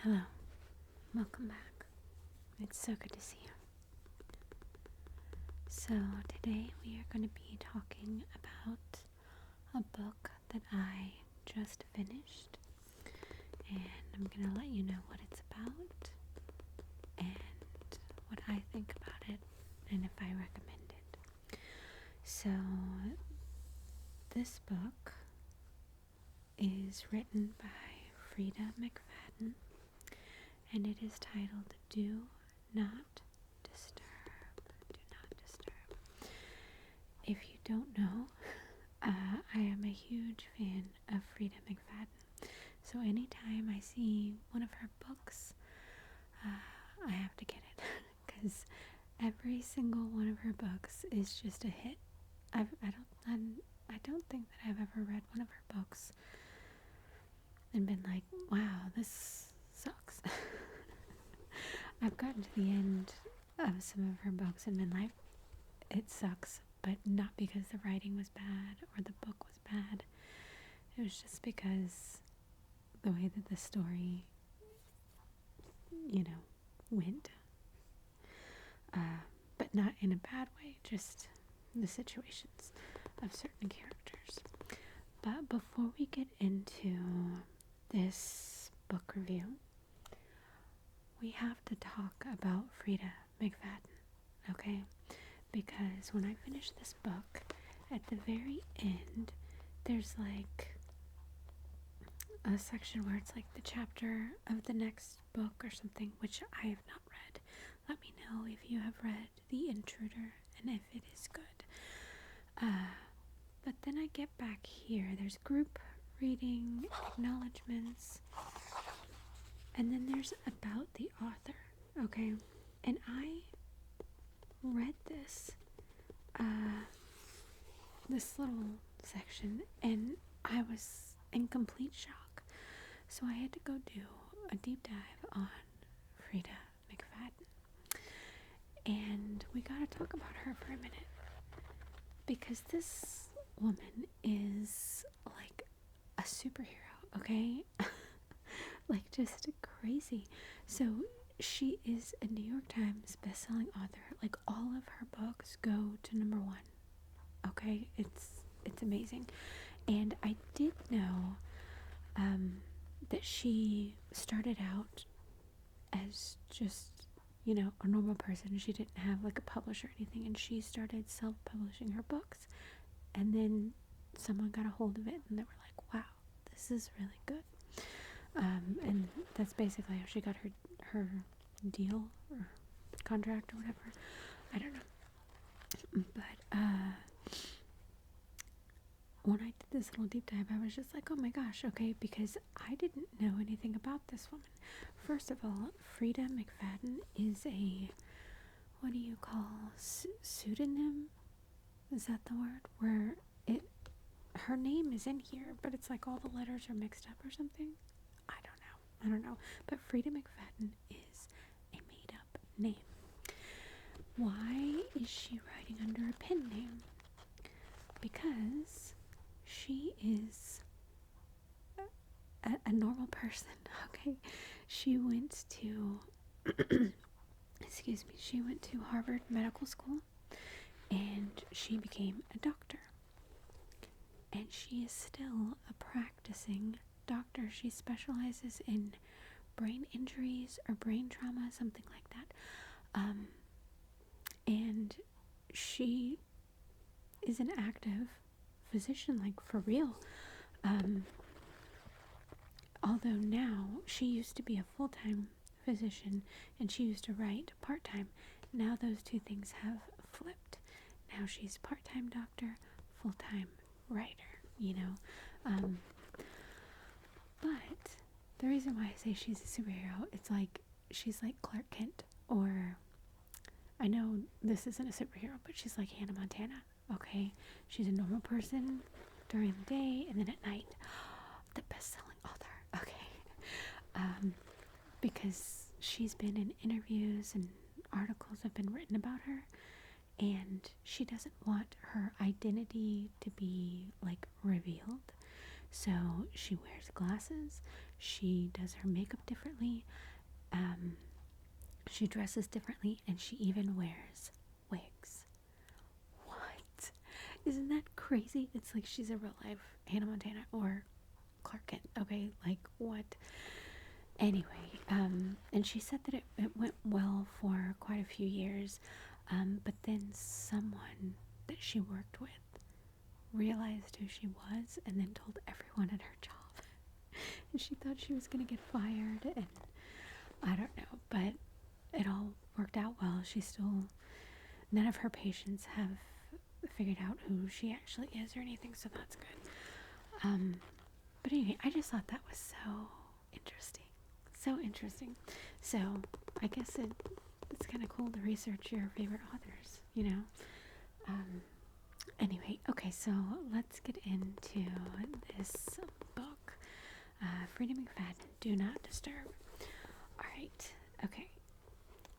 Hello, welcome back. It's so good to see you. So, today we are going to be talking about a book that I just finished, and I'm going to let you know what it's about and what I think about it and if I recommend it. So, this book is written by Freida McFadden, and it is titled Do Not Disturb. Do Not Disturb. If you don't know, I am a huge fan of Freida McFadden. So anytime I see one of her books, I have to get it because every single one of her books is just a hit. I don't think that I've ever read one of her books and been like, wow, this sucks. I've gotten to the end of some of her books and been like, it sucks, but not because the writing was bad or the book was bad. It was just because the way that the story, went. But not in a bad way, just the situations of certain characters. But before we get into this book review, we have to talk about Freida McFadden, okay? Because when I finished this book, at the very end, there's like a section where it's like the chapter of the next book or something, which I have not read. Let me know if you have read The Intruder and if it is good. But then I get back here, there's group reading, acknowledgements, and then there's about the author, okay? And I read this little section, and I was in complete shock. So I had to go do a deep dive on Freida McFadden. And we gotta talk about her for a minute, because this woman is like a superhero, okay? Like, just crazy. So she is a New York Times bestselling author. Like, all of her books go to number 1. Okay, it's amazing. And I did know that she started out as just, a normal person. She didn't have like a publisher or anything, and she started self-publishing her books. And then someone got a hold of it, and they were like, wow, this is really good. And that's basically how she got her deal or contract or whatever. I don't know. But when I did this little deep dive, I was just like, oh my gosh, okay, because I didn't know anything about this woman. First of all, Freida McFadden is a, what do you call, pseudonym? Is that the word? Where her name is in here, but it's like all the letters are mixed up or something? I don't know. But Freida McFadden is a made-up name. Why is she writing under a pen name? Because she is a normal person, okay? She went to, she went to Harvard Medical School, and she became a doctor. And she is still a practicing doctor. She specializes in brain injuries or brain trauma, something like that. And she is an active physician, like for real. Although now, she used to be a full-time physician and she used to write part-time. Now those two things have flipped. Now she's part-time doctor, full-time writer, But the reason why I say she's a superhero, it's like she's like Clark Kent, or I know this isn't a superhero, but she's like Hannah Montana, okay? She's a normal person during the day, and then at night, the best-selling author, okay? Because she's been in interviews and articles have been written about her, and she doesn't want her identity to be like revealed. So she wears glasses, she does her makeup differently, she dresses differently, and she even wears wigs. What? Isn't that crazy? It's like she's a real life Hannah Montana or Clark Kent, okay? Like, what? Anyway, and she said that it went well for quite a few years, but then someone that she worked with realized who she was and then told everyone at her job. And she thought she was going to get fired, and I don't know, but it all worked out well. None of her patients have figured out who she actually is or anything, so that's good. But anyway, I just thought that was so interesting. So interesting. So, I guess it's kind of cool to research your favorite authors, you know? Anyway, okay, so let's get into this book. Freida McFadden, Do Not Disturb. Alright, okay.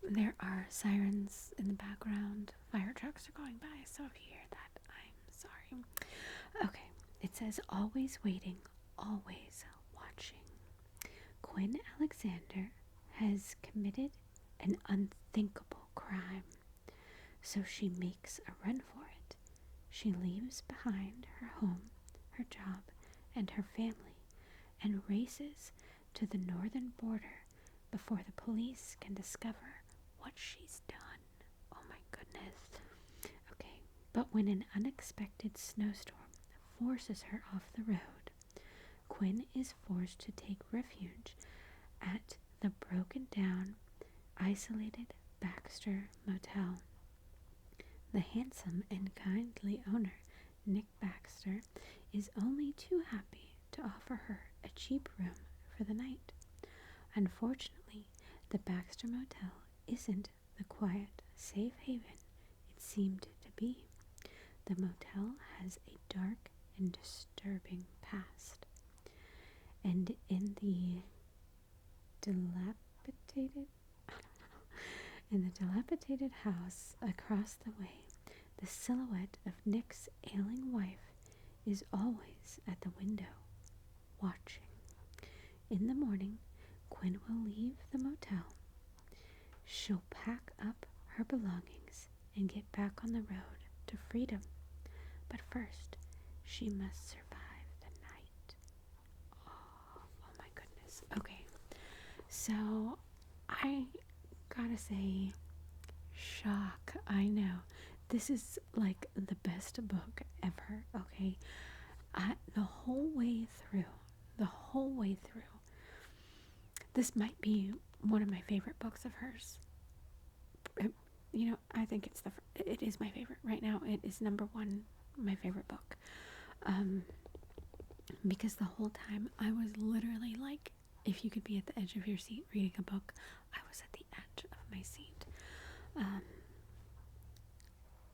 There are sirens in the background. Fire trucks are going by, so if you hear that, I'm sorry. Okay, it says, always waiting, always watching. Quinn Alexander has committed an unthinkable crime, so she makes a run for it. She leaves behind her home, her job, and her family, and races to the northern border before the police can discover what she's done. Oh my goodness. Okay, but when an unexpected snowstorm forces her off the road, Quinn is forced to take refuge at the broken down, isolated Baxter Motel. The handsome and kindly owner, Nick Baxter, is only too happy to offer her a cheap room for the night. Unfortunately, the Baxter Motel isn't the quiet, safe haven it seemed to be. The motel has a dark and disturbing past, and in the dilapidated house across the way, the silhouette of Nick's ailing wife is always at the window, watching. In the morning, Quinn will leave the motel. She'll pack up her belongings and get back on the road to freedom. But first, she must survive the night. Oh my goodness. Okay, so I gotta say, shock. I know. This is like the best book ever, okay? The whole way through, this might be one of my favorite books of hers. I think it is my favorite right now. It is number one, my favorite book. Because the whole time I was literally like, if you could be at the edge of your seat reading a book, I was at the edge of my seat.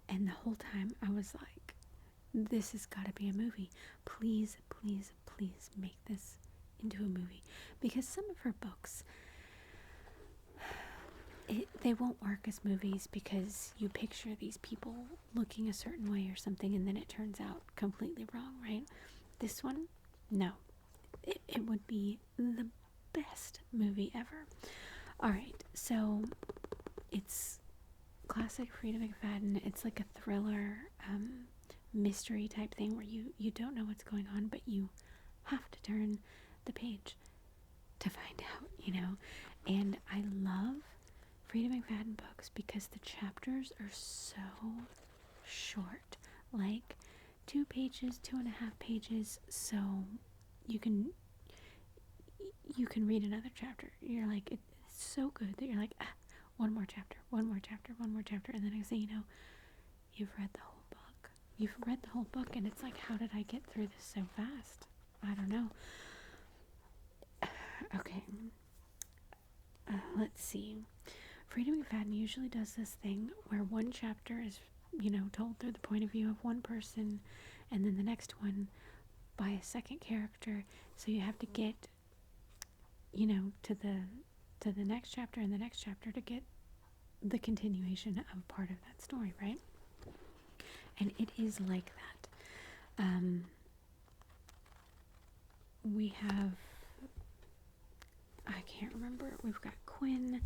And the whole time I was like, this has got to be a movie. Please, please, please make this into a movie. Because some of her books, they won't work as movies because you picture these people looking a certain way or something, and then it turns out completely wrong, right? This one, no. It would be the best movie ever. Alright, so it's classic Freida McFadden. It's like a thriller, mystery type thing where you don't know what's going on, but you have to turn the page to find out, And I love Freida McFadden books because the chapters are so short, like 2 pages, 2.5 pages, so you can read another chapter. You're like, it's so good that you're like, one more chapter, and then I say, you've read the whole book. You've read the whole book, and it's like, how did I get through this so fast? I don't know. Okay. Let's see. Freida McFadden usually does this thing where one chapter is, told through the point of view of one person, and then the next one by a second character. So you have to get, to the next chapter and the next chapter to get the continuation of part of that story, right? And it is like that. we have, I can't remember, we've got Quinn,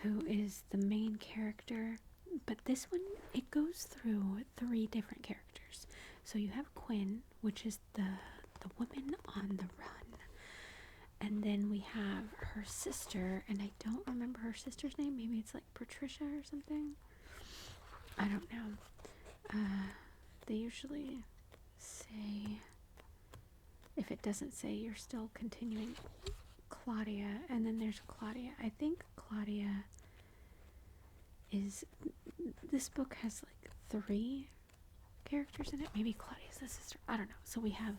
who is the main character, but this one, it goes through 3 different characters. So you have Quinn, which is the woman on the run, and then we have her sister, and I don't remember her sister's name. Maybe it's like Patricia or something. I don't know. They usually say, if it doesn't say, you're still continuing, Claudia, and then there's Claudia. I think Claudia is, this book has like 3 characters in it. Maybe Claudia's the sister. I don't know. So we have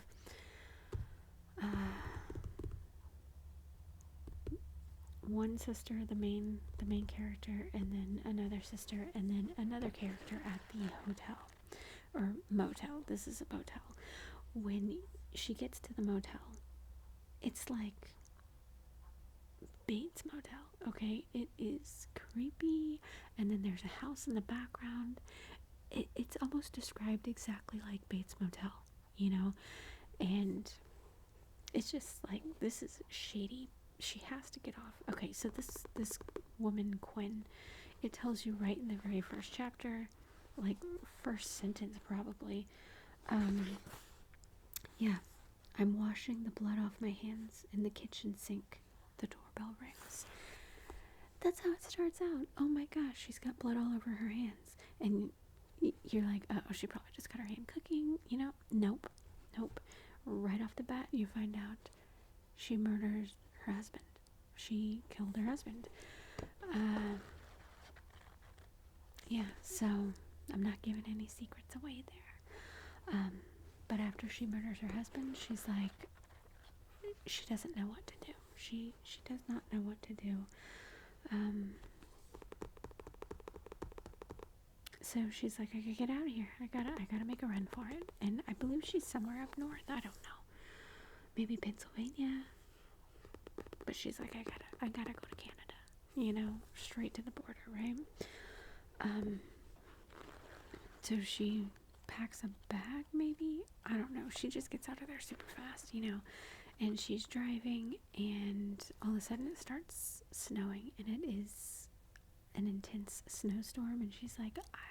one sister, the main character, and then another sister, and then another character at the hotel or motel. This is a motel. When she gets to the motel, it's like Bates Motel. Okay, it is creepy, and then there's a house in the background. It's almost described exactly like Bates Motel, you know, and it's just like, this is shady. She has to get off. Okay, so this woman, Quinn, it tells you right in the very first chapter, like first sentence probably, yeah, I'm washing the blood off my hands in the kitchen sink. The doorbell rings. That's how it starts out. Oh my gosh, she's got blood all over her hands. And you're like, oh, she probably just got her hand cooking, you know? Nope. Right off the bat, you find out she murders her husband. She killed her husband. Yeah, so I'm not giving any secrets away there. But after she murders her husband, she's like, she doesn't know what to do. She does not know what to do. So she's like, I gotta get out of here. I gotta make a run for it. And I believe she's somewhere up north. I don't know. Maybe Pennsylvania. But she's like, I gotta go to Canada. You know, straight to the border, right? So she packs a bag, maybe? I don't know. She just gets out of there super fast, you know. And she's driving, and all of a sudden it starts snowing, and it is an intense snowstorm. And she's like, I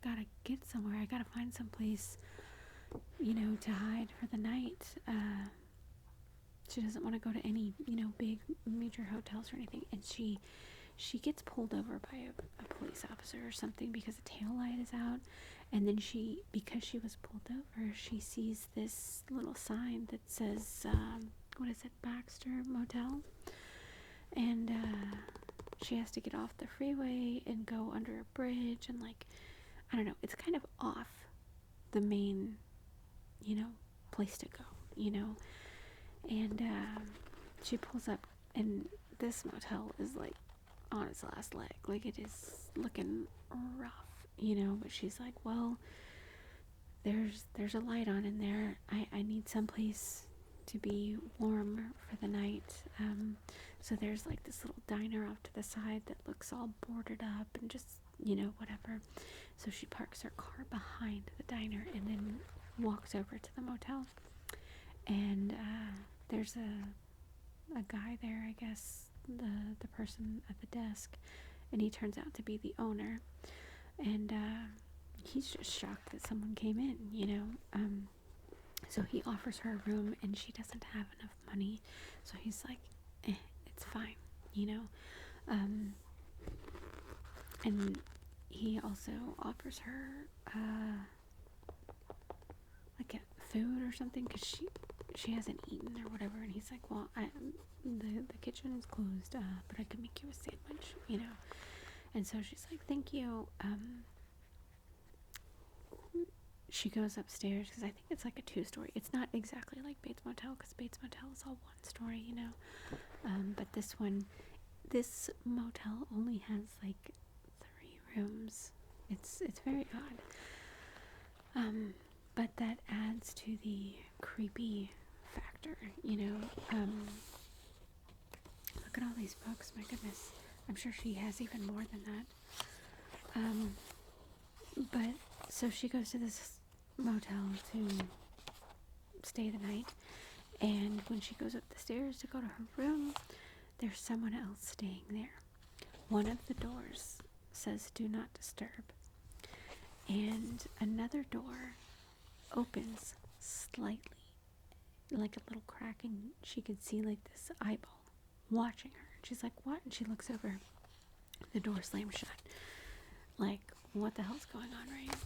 gotta get somewhere. I gotta find some place, you know, to hide for the night. She doesn't want to go to any, you know, big major hotels or anything. And she gets pulled over by a police officer or something because the tail light is out. And then because she was pulled over, she sees this little sign that says, what is it, Baxter Motel? And she has to get off the freeway and go under a bridge, and like, I don't know, it's kind of off the main, you know, place to go, you know. And she pulls up, and this motel is like on its last leg. Like, it is looking rough, you know. But she's like, well, there's a light on in there. I need someplace to be warm for the night. So there's like this little diner off to the side that looks all boarded up and just, you know, whatever. So she parks her car behind the diner and then walks over to the motel. And there's a guy there, I guess, the person at the desk, and he turns out to be the owner. And he's just shocked that someone came in, you know. So he offers her a room, and she doesn't have enough money. So he's like, it's fine, you know. And he also offers her like a food or something, because she hasn't eaten or whatever. And he's like, well, the kitchen is closed, but I could make you a sandwich, you know. And so she's like, thank you. She goes upstairs, because I think it's like a 2-story. It's not exactly like Bates Motel, because Bates Motel is all 1 story, you know. But this motel only has like 3 rooms. It's very odd. But that adds to the creepy factor, you know. Look at all these books, my goodness. I'm sure she has even more than that. But so she goes to this motel to stay the night. And when she goes up the stairs to go to her room, there's someone else staying there. One of the doors says do not disturb, and another door opens slightly, like a little crack, and she could see like this eyeball watching her. She's like, what? And she looks over. The door slams shut. Like, what the hell's going on, right?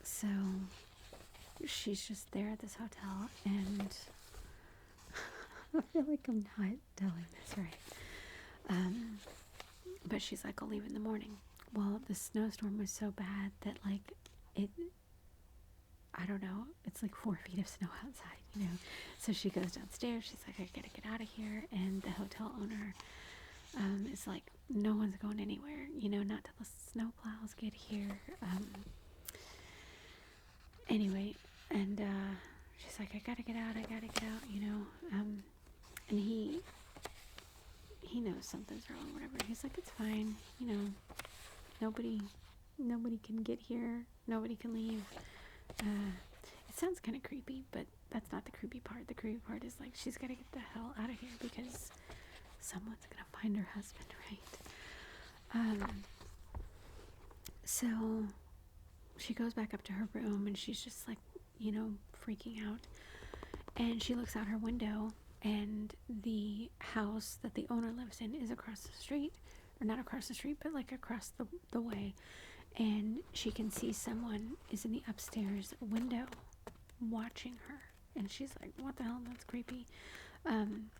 So she's just there at this hotel, and I feel like I'm not telling this right. But she's like, I'll leave in the morning. Well, the snowstorm was so bad that, like, I don't know, it's like 4 feet of snow outside, you know? So she goes downstairs. She's like, I gotta get out of here. And the hotel owner is like, no one's going anywhere, you know, not till the snow plows get here. Anyway, and she's like, I gotta get out, you know? And he knows something's wrong, whatever. He's like, it's fine, you know, nobody can get here, nobody can leave. It sounds kind of creepy, but that's not the creepy part. The creepy part is, like, she's gotta get the hell out of here because someone's gonna find her husband, right? So she goes back up to her room, and she's just like, you know, freaking out. And she looks out her window, and the house that the owner lives in is across the street. Or not across the street, but like across the way. And she can see someone is in the upstairs window watching her. And she's like, what the hell? That's creepy. And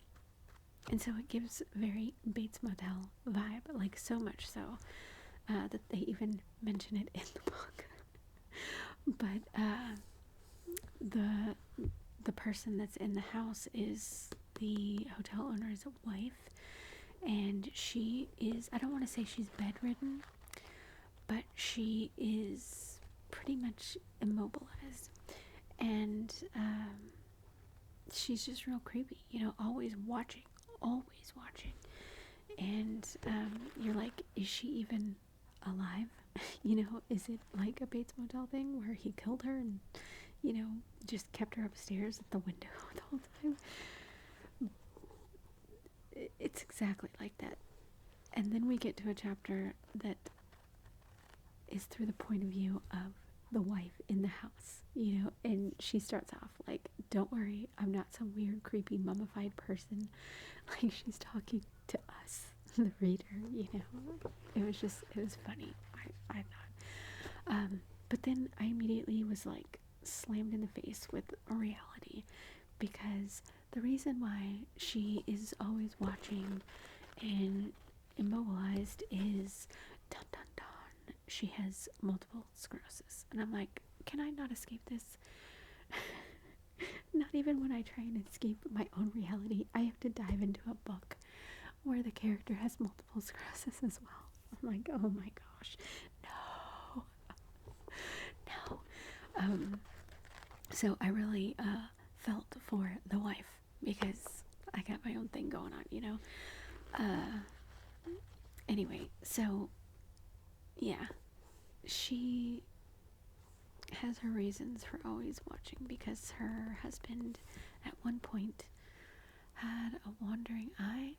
so it gives very Bates Motel vibe, like so much so that they even mention it in the book. But the person that's in the house is the hotel owner's wife, and she is, I don't want to say she's bedridden, but she is pretty much immobilized, and she's just real creepy, you know, always watching, and you're like, is she even alive? You know, is it like a Bates Motel thing where he killed her and, you know, just kept her upstairs at the window the whole time? It's exactly like that. And then we get to a chapter that is through the point of view of the wife in the house, you know, and she starts off like, don't worry, I'm not some weird, creepy, mummified person. Like, she's talking to us, the reader, you know. It was funny, I thought. But then I immediately was like slammed in the face with a reality, because the reason why she is always watching and immobilized is dun dun dun, she has multiple sclerosis. And I'm like, can I not escape this? Not even when I try and escape my own reality, I have to dive into a book where the character has multiple sclerosis as well. I'm like, oh my gosh, no. So I really felt for the wife, because I got my own thing going on, you know. Anyway, so yeah, she has her reasons for always watching, because her husband at one point had a wandering eye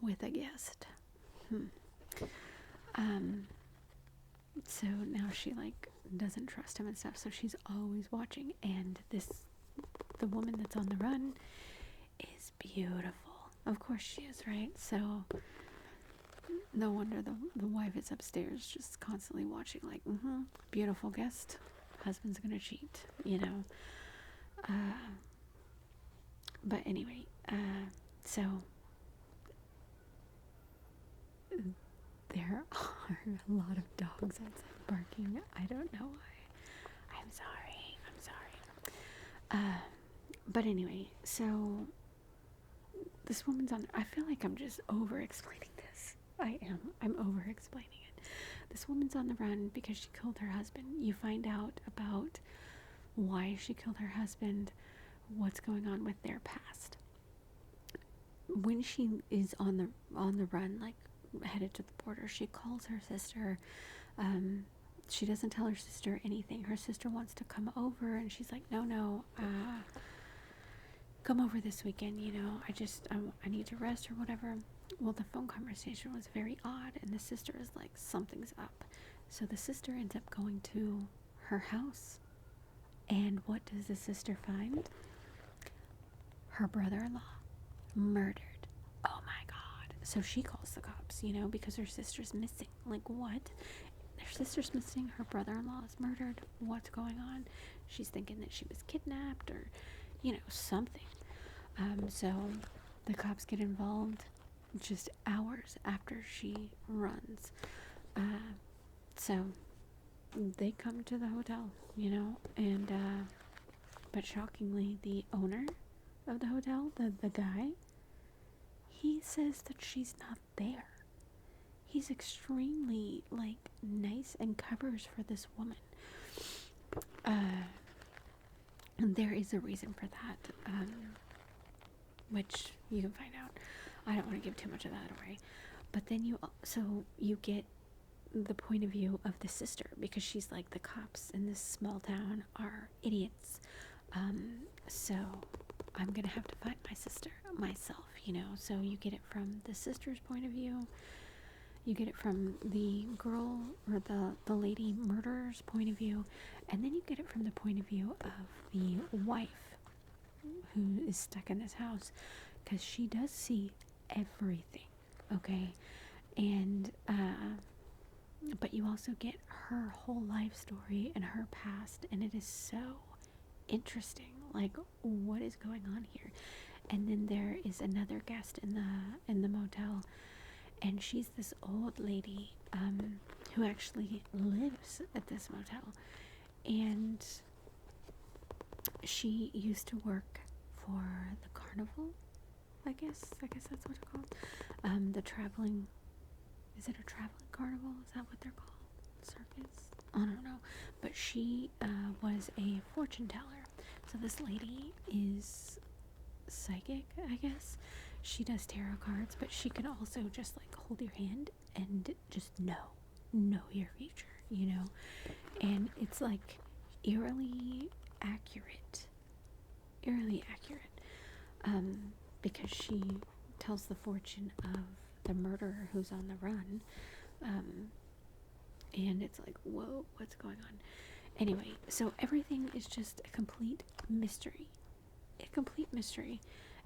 with a guest. So now she like doesn't trust him and stuff, so she's always watching. And the woman that's on the run is beautiful. Of course she is, right? So no wonder the wife is upstairs just constantly watching, like, beautiful guest, husband's gonna cheat, you know. But anyway, so there are a lot of dogs outside barking. I don't know why. I'm sorry. But anyway, so this woman's on. I feel like I'm just over-explaining this. I am. I'm over-explaining it. This woman's on the run because she killed her husband. You find out about why she killed her husband, what's going on with their past. When she is on the run, like headed to the border, she calls her sister she doesn't tell her sister anything. Her sister wants to come over, and she's like, no, come over this weekend, I need to rest or whatever. Well, the phone conversation was very odd, and the sister is like, something's up. So the sister ends up going to her house, and what does the sister find? Her brother-in-law murdered. Oh my god. So she calls the cops, because her sister's missing. Like, what? Her sister's missing, her brother-in-law is murdered. What's going on? She's thinking that she was kidnapped or, something. So the cops get involved just hours after she runs. So they come to the hotel, and but shockingly, the owner of the hotel, the guy, he says that she's not there. He's extremely nice and covers for this woman. And there is a reason for that, which you can find out. I don't want to give too much of that away. But then you get the point of view of the sister, because she's like, the cops in this small town are idiots. So I'm going to have to find my sister myself, So you get it from the sister's point of view. You get it from the girl or the lady murderer's point of view. And then you get it from the point of view of the wife who is stuck in this house, because she does see everything, okay? And but you also get her whole life story and her past, and it is so interesting. Like, what is going on here? And then there is another guest in the motel, and she's this old lady who actually lives at this motel, and she used to work for the carnival. I guess that's what it's called. The traveling. Is it a traveling carnival? Is that what they're called? Circus? I don't know. But she was a fortune teller. So this lady is psychic, I guess. She does tarot cards, but she can also just hold your hand and just know your future, And it's eerily accurate. Because she tells the fortune of the murderer who's on the run, and it's like, whoa, what's going on? Anyway, so everything is just a complete mystery,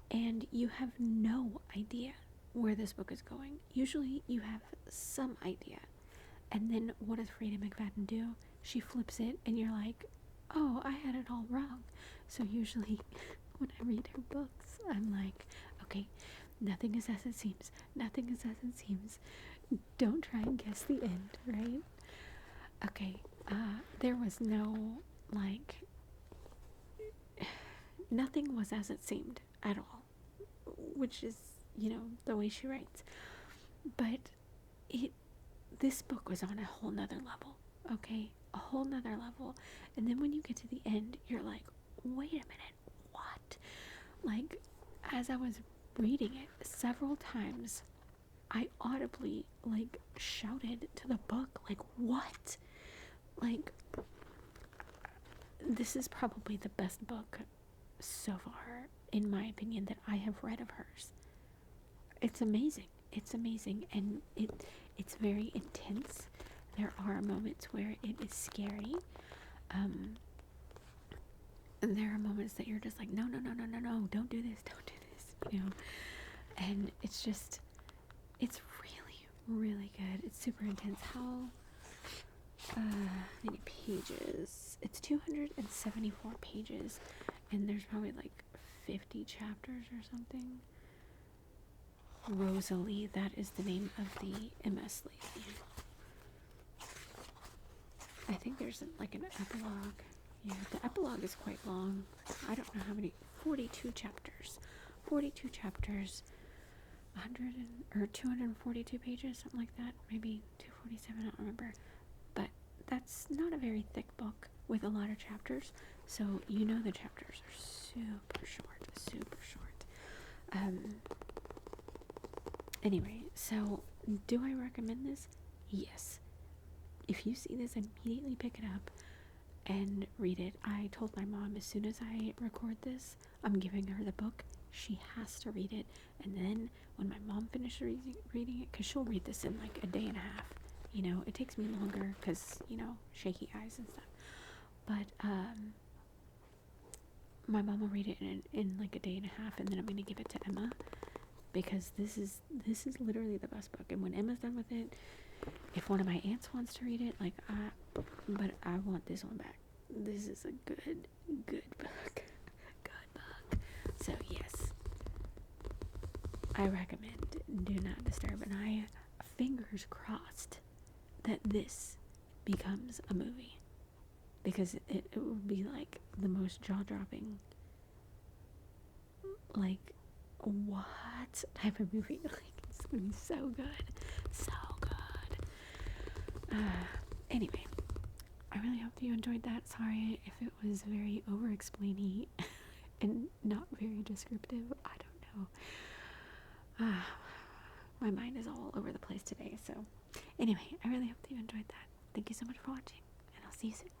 and you have no idea where this book is going. Usually you have some idea, and then what does Freida McFadden do? She flips it, and you're like, oh, I had it all wrong. So usually when I read her books, I'm like, okay, nothing is as it seems. Don't try and guess the end, right? Okay, there was no, nothing was as it seemed at all, which is, the way she writes. But this book was on a whole nother level, okay? A whole nother level. And then when you get to the end, you're like, wait a minute, what? As I was reading it several times, I audibly shouted to the book, what? This is probably the best book so far, in my opinion, that I have read of hers. It's amazing, and it's very intense. There are moments where it is scary, and there are moments that you're just like, no, don't do this, and it's really good. It's super intense. How many pages? It's 274 pages, and there's probably 50 chapters or something. Rosalie, that is the name of the MS lady. I think there's an epilogue. Yeah, the epilogue is quite long. I don't know how many. 42 chapters. 242 pages, something like that. Maybe 247, I don't remember. But that's not a very thick book with a lot of chapters. So the chapters are super short. Anyway, so do I recommend this? Yes. if you see this, immediately pick it up and read it. I told my mom as soon as I record this, I'm giving her the book. She has to read it, and then when my mom finishes reading it, because she'll read this in like a day and a half. You know, it takes me longer because, you know, shaky eyes and stuff. But my mom will read it in like a day and a half, and then I'm gonna give it to Emma, because this is literally the best book. And when Emma's done with it, if one of my aunts wants to read it, like but I want this one back. This is a good book. Good book. So yes, I recommend Do Not Disturb, and I fingers crossed that this becomes a movie, because it would be like the most jaw-dropping, like, what type of movie. Like, it's gonna be so good. Anyway, I really hope you enjoyed that. Sorry if it was very over-explainy and not very descriptive. I don't know. My mind is all over the place today. So anyway, I really hope that you enjoyed that. Thank you so much for watching, and I'll see you soon.